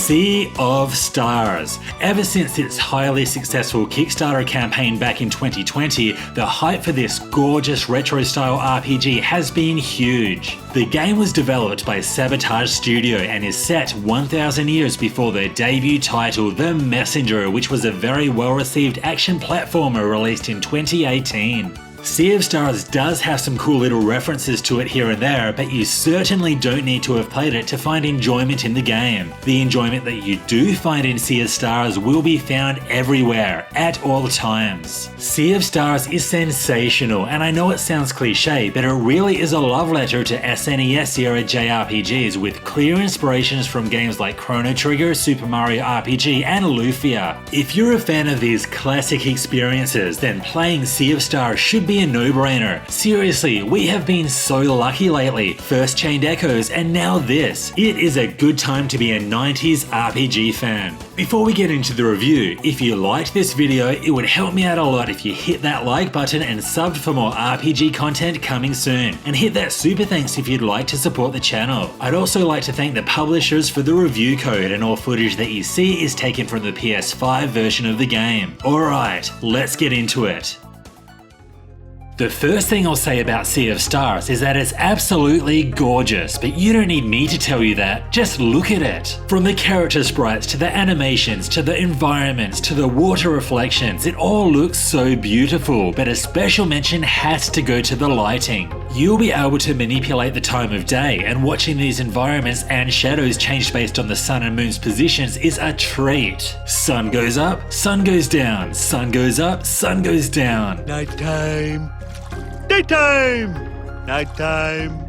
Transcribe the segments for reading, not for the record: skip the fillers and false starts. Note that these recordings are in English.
Sea of Stars. Ever since its highly successful Kickstarter campaign back in 2020, the hype for this gorgeous retro-style RPG has been huge. The game was developed by Sabotage Studio and is set 1,000 years before their debut title, The Messenger, which was a very well-received action platformer released in 2018. Sea of Stars does have some cool little references to it here and there, but you certainly don't need to have played it to find enjoyment in the game. The enjoyment that you do find in Sea of Stars will be found everywhere, at all times. Sea of Stars is sensational, and I know it sounds cliche, but it really is a love letter to SNES era JRPGs with clear inspirations from games like Chrono Trigger, Super Mario RPG and Lufia. If you're a fan of these classic experiences, then playing Sea of Stars should be a no-brainer. Seriously, we have been so lucky lately. First Chained Echoes and now this. It is a good time to be a 90s RPG fan. Before we get into the review, if you liked this video, it would help me out a lot if you hit that like button and subbed for more RPG content coming soon. And hit that super thanks if you'd like to support the channel. I'd also like to thank the publishers for the review code, and all footage that you see is taken from the PS5 version of the game. Alright, let's get into it. The first thing I'll say about Sea of Stars is that it's absolutely gorgeous, but you don't need me to tell you that, just look at it. From the character sprites to the animations to the environments to the water reflections, it all looks so beautiful, but a special mention has to go to the lighting. You'll be able to manipulate the time of day, and watching these environments and shadows change based on the sun and moon's positions is a treat. Sun goes up, sun goes down, sun goes up, sun goes down. Nighttime. Daytime! Nighttime!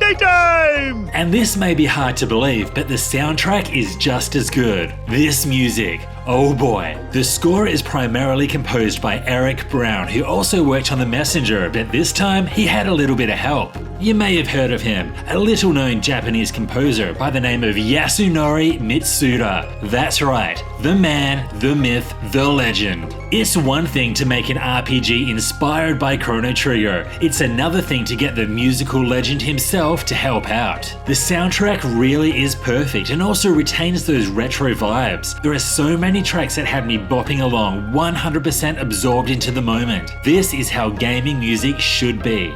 Daytime! And this may be hard to believe, but the soundtrack is just as good. This music, oh boy. The score is primarily composed by Eric Brown, who also worked on The Messenger, but this time he had a little bit of help. You may have heard of him, a little-known Japanese composer by the name of Yasunori Mitsuda. That's right, the man, the myth, the legend. It's one thing to make an RPG inspired by Chrono Trigger. It's another thing to get the musical legend himself to help out. The soundtrack really is perfect and also retains those retro vibes. There are so many tracks that have me bopping along, 100% absorbed into the moment. This is how gaming music should be.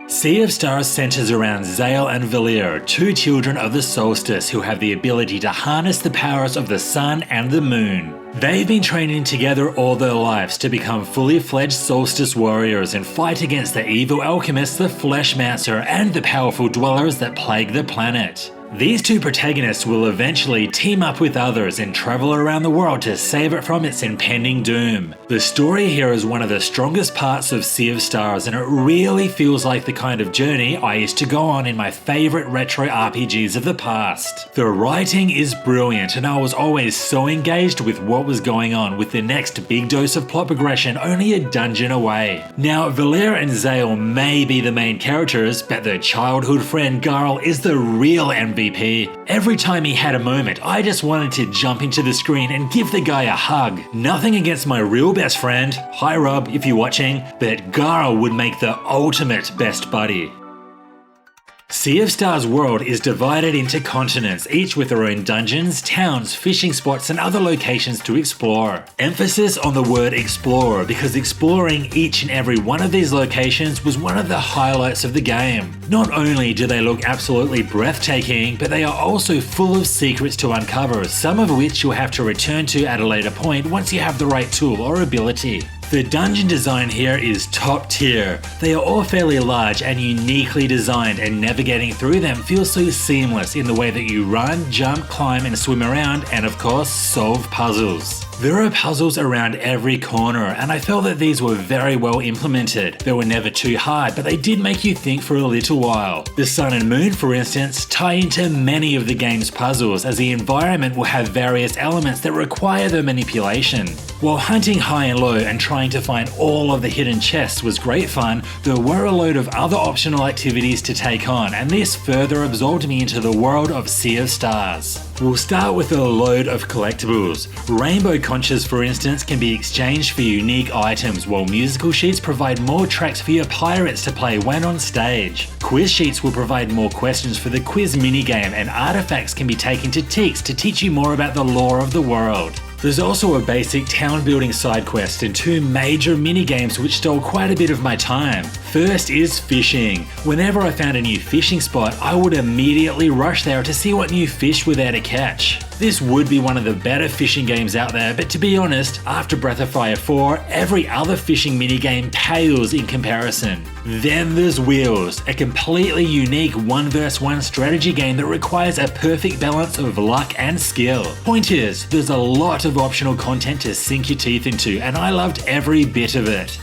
Sea of Stars centers around Zale and Valir, two children of the solstice who have the ability to harness the powers of the sun and the moon. They've been training together all their lives to become fully fledged solstice warriors and fight against the evil alchemists, the Fleshmancer, and the powerful dwellers that plague the planet. These two protagonists will eventually team up with others and travel around the world to save it from its impending doom. The story here is one of the strongest parts of Sea of Stars, and it really feels like the kind of journey I used to go on in my favourite retro RPGs of the past. The writing is brilliant, and I was always so engaged with what was going on, with the next big dose of plot progression only a dungeon away. Now, Valir and Zale may be the main characters, but their childhood friend Garl is the real MVP. Every time he had a moment, I just wanted to jump into the screen and give the guy a hug. Nothing against my real best friend, hi Rob if you're watching, but Garl would make the ultimate best buddy. Sea of Stars' world is divided into continents, each with their own dungeons, towns, fishing spots and other locations to explore. Emphasis on the word explorer, because exploring each and every one of these locations was one of the highlights of the game. Not only do they look absolutely breathtaking, but they are also full of secrets to uncover, some of which you'll have to return to at a later point once you have the right tool or ability. The dungeon design here is top tier. They are all fairly large and uniquely designed, and navigating through them feels so seamless in the way that you run, jump, climb and swim around, and of course solve puzzles. There are puzzles around every corner, and I felt that these were very well implemented. They were never too hard, but they did make you think for a little while. The sun and moon, for instance, tie into many of the game's puzzles, as the environment will have various elements that require their manipulation. While hunting high and low and trying trying to find all of the hidden chests was great fun, there were a load of other optional activities to take on, and this further absorbed me into the world of Sea of Stars. We'll start with a load of collectibles. Rainbow conches, for instance, can be exchanged for unique items, while musical sheets provide more tracks for your pirates to play when on stage. Quiz sheets will provide more questions for the quiz minigame, and artifacts can be taken to Tix to teach you more about the lore of the world. There's also a basic town building side quest and 2 major minigames which stole quite a bit of my time. First is fishing. Whenever I found a new fishing spot, I would immediately rush there to see what new fish were there to catch. This would be one of the better fishing games out there, but to be honest, after Breath of Fire 4, every other fishing minigame pales in comparison. Then there's Wheels, a completely unique 1 vs 1 strategy game that requires a perfect balance of luck and skill. Point is, there's a lot of optional content to sink your teeth into, and I loved every bit of it.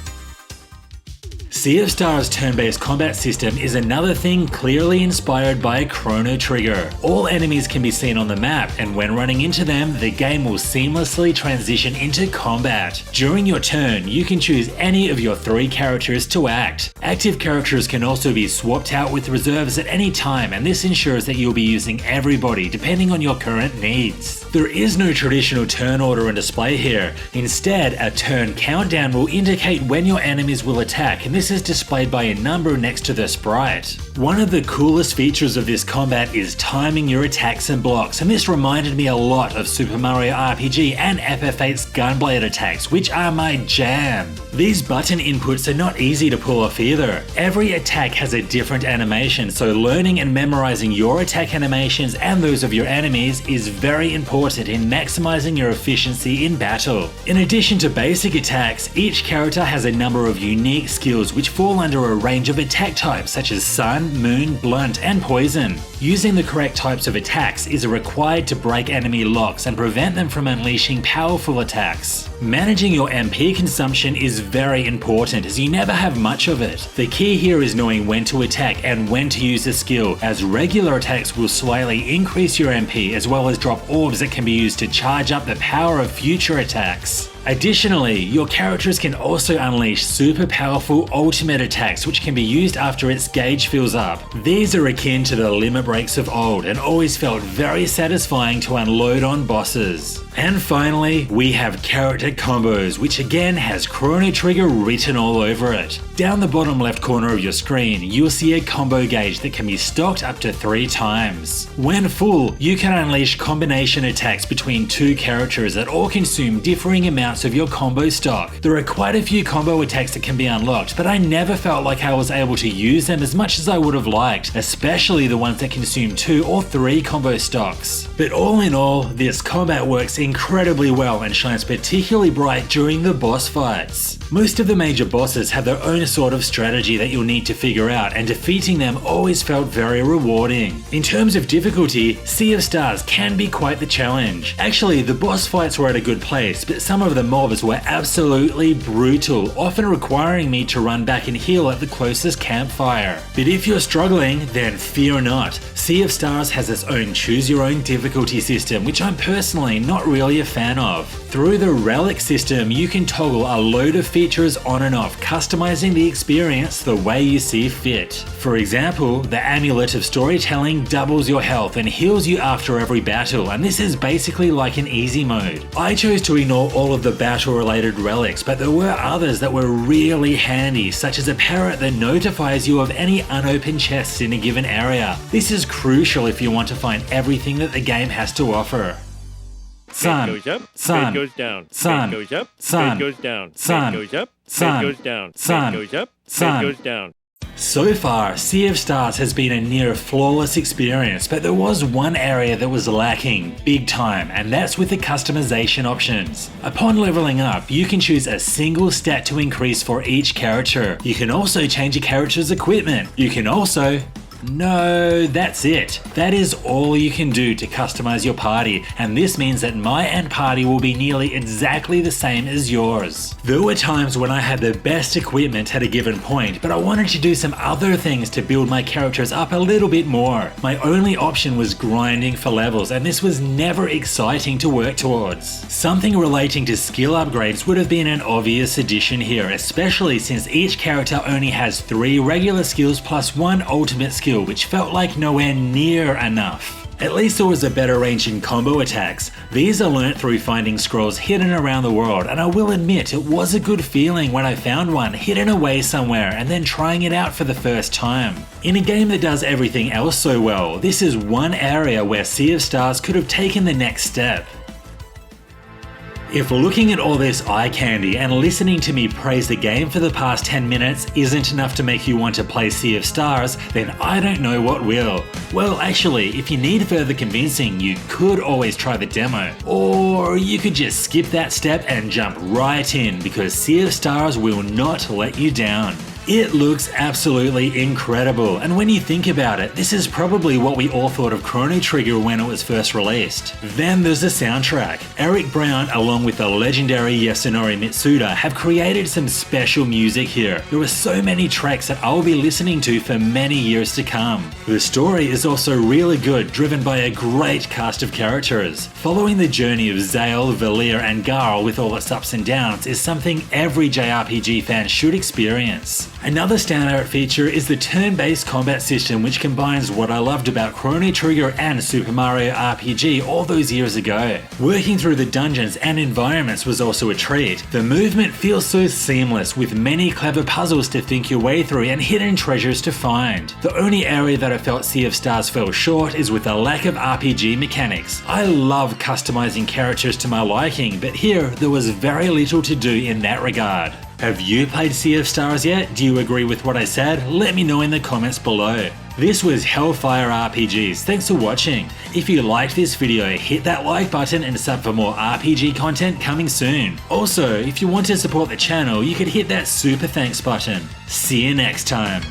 Sea of Stars' turn-based combat system is another thing clearly inspired by Chrono Trigger. All enemies can be seen on the map, and when running into them, the game will seamlessly transition into combat. During your turn, you can choose any of your 3 characters to act. Active characters can also be swapped out with reserves at any time, and this ensures that you'll be using everybody depending on your current needs. There is no traditional turn order on display here. Instead, a turn countdown will indicate when your enemies will attack, and this is displayed by a number next to the sprite. One of the coolest features of this combat is timing your attacks and blocks, and this reminded me a lot of Super Mario RPG and FF8's Gunblade attacks, which are my jam. These button inputs are not easy to pull off either. Every attack has a different animation, so learning and memorizing your attack animations and those of your enemies is very important in maximizing your efficiency in battle. In addition to basic attacks, each character has a number of unique skills which fall under a range of attack types such as Sun, Moon, Blunt, and Poison. Using the correct types of attacks is required to break enemy locks and prevent them from unleashing powerful attacks. Managing your MP consumption is very important as you never have much of it. The key here is knowing when to attack and when to use a skill, as regular attacks will slightly increase your MP as well as drop orbs that can be used to charge up the power of future attacks. Additionally, your characters can also unleash super powerful ultimate attacks which can be used after its gauge fills up. These are akin to the limit breaks of old and always felt very satisfying to unload on bosses. And finally, we have character combos, which again has Chrono Trigger written all over it. Down the bottom left corner of your screen, you'll see a combo gauge that can be stocked up to 3 times. When full, you can unleash combination attacks between 2 characters that all consume differing amounts of your combo stock. There are quite a few combo attacks that can be unlocked, but I never felt like I was able to use them as much as I would have liked, especially the ones that consume 2 or 3 combo stocks. But all in all, this combat works incredibly well and shines particularly bright during the boss fights. Most of the major bosses have their own sort of strategy that you'll need to figure out, and defeating them always felt very rewarding. In terms of difficulty, Sea of Stars can be quite the challenge. Actually, the boss fights were at a good place, but some of the mobs were absolutely brutal, often requiring me to run back and heal at the closest campfire. But if you're struggling, then fear not. Sea of Stars has its own choose your own difficulty system, which I'm personally not really a fan of. Through the relic system, you can toggle a load of features on and off, customizing the experience the way you see fit. For example, the Amulet of Storytelling doubles your health and heals you after every battle, and this is basically like an easy mode. I chose to ignore all of the battle-related relics, but there were others that were really handy, such as a parrot that notifies you of any unopened chests in a given area. This is crucial if you want to find everything that the game has to offer. Sun, goes up, sun, goes down, sun, goes up, sun, goes down, sun, goes up, sun, goes down, sun, goes up, sun. goes down. So far, Sea of Stars has been a near flawless experience, but there was one area that was lacking big time, and that's with the customization options. Upon leveling up, you can choose a single stat to increase for each character. You can also change a character's equipment. You can also No, that's it. That is all you can do to customize your party, and this means that my end party will be nearly exactly the same as yours. There were times when I had the best equipment at a given point, but I wanted to do some other things to build my characters up a little bit more. My only option was grinding for levels, and this was never exciting to work towards. Something relating to skill upgrades would have been an obvious addition here, especially since each character only has 3 regular skills plus 1 ultimate skill, which felt like nowhere near enough. At least there was a better range in combo attacks. These are learnt through finding scrolls hidden around the world, and I will admit it was a good feeling when I found one hidden away somewhere and then trying it out for the first time. In a game that does everything else so well, this is one area where Sea of Stars could have taken the next step. If looking at all this eye candy and listening to me praise the game for the past 10 minutes isn't enough to make you want to play Sea of Stars, then I don't know what will. Well, actually, if you need further convincing, you could always try the demo. Or you could just skip that step and jump right in, because Sea of Stars will not let you down. It looks absolutely incredible, and when you think about it, this is probably what we all thought of Chrono Trigger when it was first released. Then there's the soundtrack. Eric Brown, along with the legendary Yasunori Mitsuda, have created some special music here. There are so many tracks that I'll be listening to for many years to come. The story is also really good, driven by a great cast of characters. Following the journey of Zale, Valir, and Garl with all its ups and downs is something every JRPG fan should experience. Another standout feature is the turn-based combat system, which combines what I loved about Chrono Trigger and Super Mario RPG all those years ago. Working through the dungeons and environments was also a treat. The movement feels so seamless, with many clever puzzles to think your way through and hidden treasures to find. The only area that I felt Sea of Stars fell short is with the lack of RPG mechanics. I love customizing characters to my liking, but here there was very little to do in that regard. Have you played Sea of Stars yet? Do you agree with what I said? Let me know in the comments below. This was Hellfire RPGs, thanks for watching. If you liked this video, hit that like button and sub for more RPG content coming soon. Also, if you want to support the channel, you could hit that super thanks button. See you next time.